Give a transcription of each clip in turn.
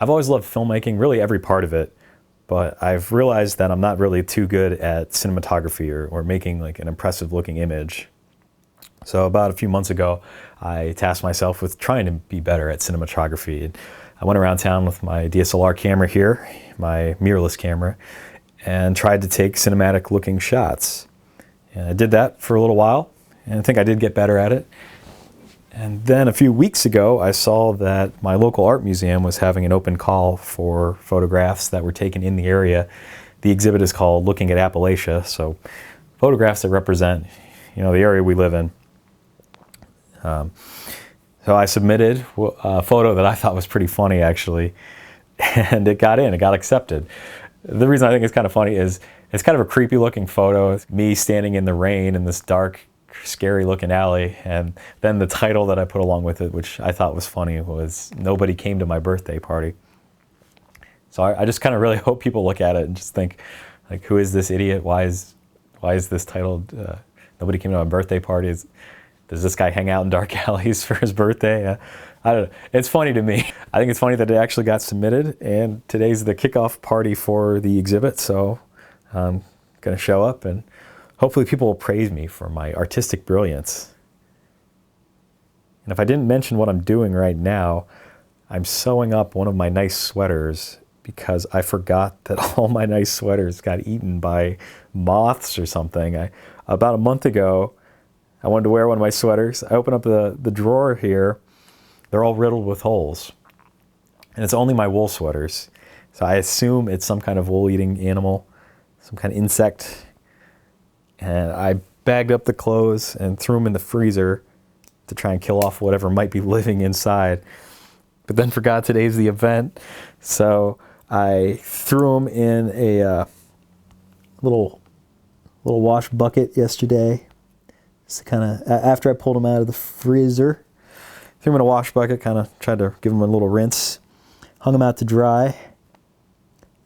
I've always loved filmmaking, really every part of it, but I've realized that I'm not really too good at cinematography or making like an impressive looking image. So about a few months ago, I tasked myself with trying to be better at cinematography. And I went around town with my DSLR camera here, my mirrorless camera, and tried to take cinematic looking shots. And I did that for a little while, and I think I did get better at it. And then a few weeks ago, I saw that my local art museum was having an open call for photographs that were taken in the area. The exhibit is called Looking at Appalachia, so photographs that represent, the area we live in. So I submitted a photo that I thought was pretty funny, actually, and it got accepted. The reason I think it's kind of funny is it's kind of a creepy looking photo. It's me standing in the rain in this dark, scary looking alley, and then the title that I put along with it, which I thought was funny, was "Nobody Came to My Birthday Party." So I just kind of really hope people look at it and just think, like, who is this idiot? Why is this titled "Nobody Came to My Birthday Party"? Does this guy hang out in dark alleys for his birthday? I don't know. It's funny to me. I think it's funny that it actually got submitted, and today's the kickoff party for the exhibit, so I'm going to show up, and hopefully people will praise me for my artistic brilliance. And if I didn't mention what I'm doing right now, I'm sewing up one of my nice sweaters because I forgot that all my nice sweaters got eaten by moths or something. About a month ago, I wanted to wear one of my sweaters. I open up the drawer here. They're all riddled with holes. And it's only my wool sweaters. So I assume it's some kind of wool-eating animal, some kind of insect. And I bagged up the clothes and threw them in the freezer to try and kill off whatever might be living inside. But then forgot today's the event. So I threw them in a little wash bucket yesterday. Just kind of, after I pulled them out of the freezer, threw them in a wash bucket, kind of tried to give them a little rinse, hung them out to dry,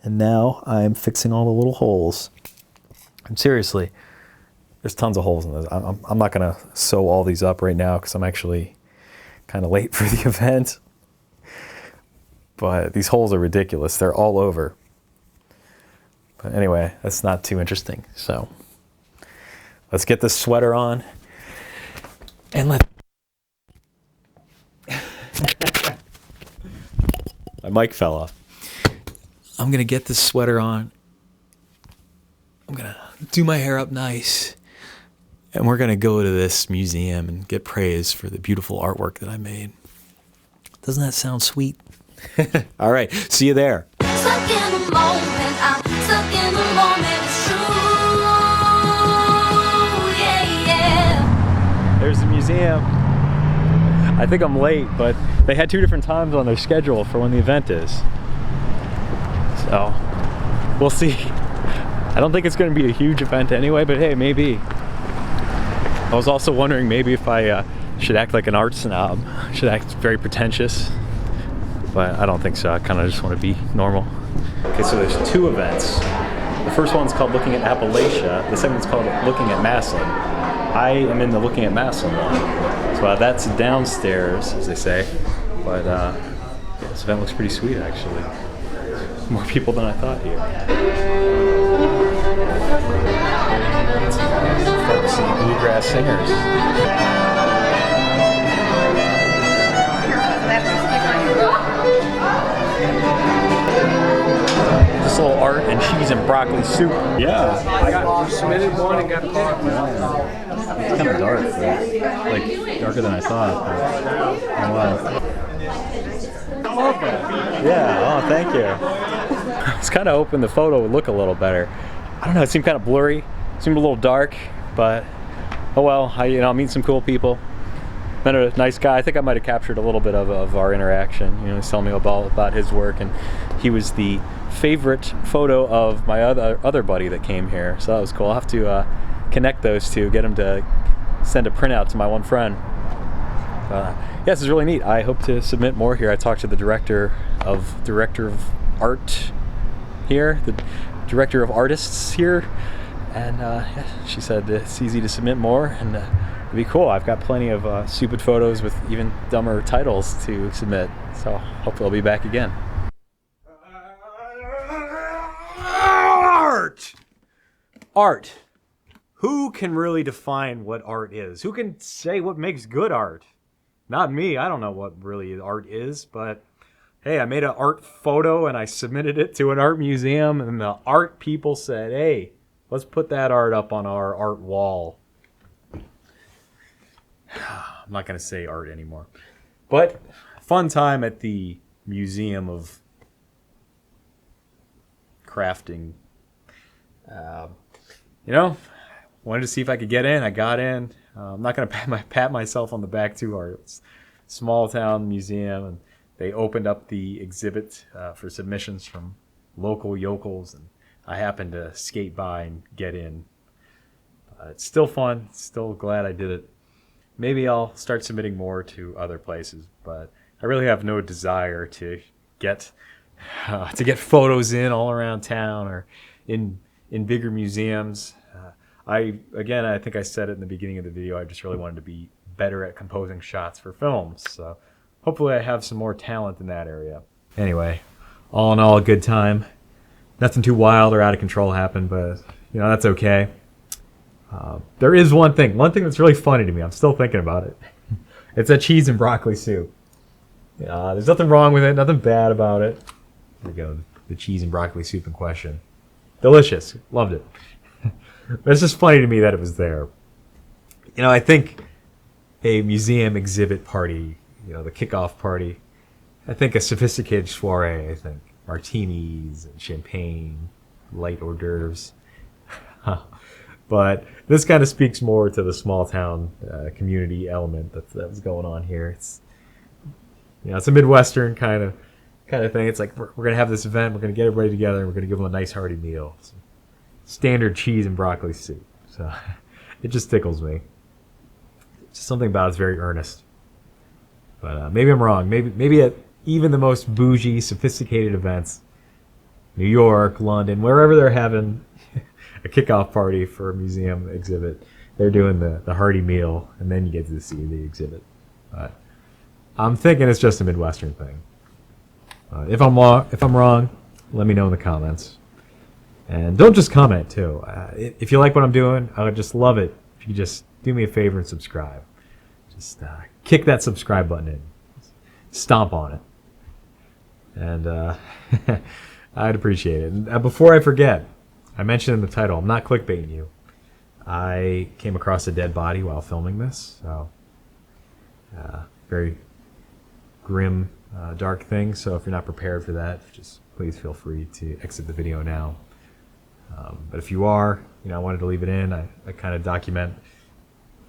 and now I'm fixing all the little holes. And seriously, there's tons of holes in this. I'm not going to sew all these up right now because I'm actually kind of late for the event. But these holes are ridiculous. They're all over. But anyway, that's not too interesting. So let's get this sweater on and my mic fell off. I'm going to get this sweater on. I'm going to do my hair up nice. And we're going to go to this museum and get praise for the beautiful artwork that I made. Doesn't that sound sweet? All right, see you there. Stuck in the moment, I'm stuck in the moment, it's true, yeah. There's the museum. I think I'm late, but they had 2 different times on their schedule for when the event is. So, we'll see. I don't think it's going to be a huge event anyway, but hey, maybe. I was also wondering maybe if I should act like an art snob, should act very pretentious, but I don't think so. I kind of just want to be normal. Okay, so there's 2 events. The first one's called Looking at Appalachia. The second one's called Looking at Maslin. I am in the Looking at Maslin one. So that's downstairs, as they say. But this event looks pretty sweet, actually. More people than I thought here. Start to see bluegrass singers. This little art and cheese and broccoli soup. Yeah. I submitted one and got picked. It's kind of dark, but, like darker than I thought. But, oh wow. Yeah, oh thank you. I was kind of hoping the photo would look a little better. I don't know, it seemed kind of blurry, it seemed a little dark, but oh well, I'll meet some cool people. Met a nice guy. I think I might have captured a little bit of our interaction. He's telling me about his work, and he was the favorite photo of my other buddy that came here, so that was cool. I'll have to connect those two, get him to send a printout to my one friend. Yeah, this is really neat. I hope to submit more here. I talked to the director of art here, the director of artists here, and she said it's easy to submit more, and it'd be cool. I've got plenty of stupid photos with even dumber titles to submit, so hopefully I'll be back again. Art. Who can really define what art is? Who can say what makes good art? Not me. I don't know what really art is, but hey, I made an art photo and I submitted it to an art museum, and the art people said, hey, let's put that art up on our art wall. I'm not going to say art anymore. But fun time at the Museum of Crafting. Wanted to see if I could get in. I got in. I'm not going to pat myself on the back too hard. It's a small town museum, and they opened up the exhibit for submissions from local yokels, and I happened to skate by and get in. It's still fun. Still glad I did it. Maybe I'll start submitting more to other places, but I really have no desire to get photos in all around town or in bigger museums. I think I said it in the beginning of the video, I just really wanted to be better at composing shots for films. So hopefully I have some more talent in that area. Anyway, all in all, a good time. Nothing too wild or out of control happened, but that's okay. There is one thing that's really funny to me. I'm still thinking about it. It's that cheese and broccoli soup. There's nothing wrong with it, nothing bad about it. Here we go, the cheese and broccoli soup in question. Delicious, loved it. But it's just funny to me that it was there. I think a museum exhibit party, the kickoff party, I think a sophisticated soiree, I think. Martinis and champagne, light hors d'oeuvres. But this kind of speaks more to the small town community element that was going on here. It's it's a Midwestern kind of thing. It's like we're gonna have this event, we're gonna get everybody together, and we're gonna give them a nice hearty meal. So, standard cheese and broccoli soup. So it just tickles me. Just something about it's very earnest. But maybe I'm wrong. Maybe at even the most bougie, sophisticated events, New York, London, wherever they're having a kickoff party for a museum exhibit, they're doing the hearty meal, and then you get to see the exhibit. But I'm thinking it's just a Midwestern thing. If I'm wrong, let me know in the comments. And don't just comment, too. If you like what I'm doing, I would just love it if you just do me a favor and subscribe. Just kick that subscribe button in. Stomp on it. And I'd appreciate it. And before I forget, I mentioned in the title, I'm not clickbaiting you. I came across a dead body while filming this. So, very grim, dark thing. So if you're not prepared for that, just please feel free to exit the video now. But if you are, I wanted to leave it in. I kind of document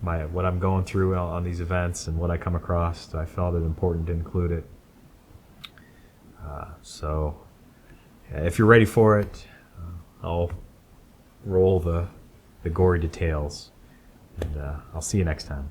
what I'm going through on these events and what I come across. So I felt it important to include it. So if you're ready for it, I'll roll the gory details, and I'll see you next time.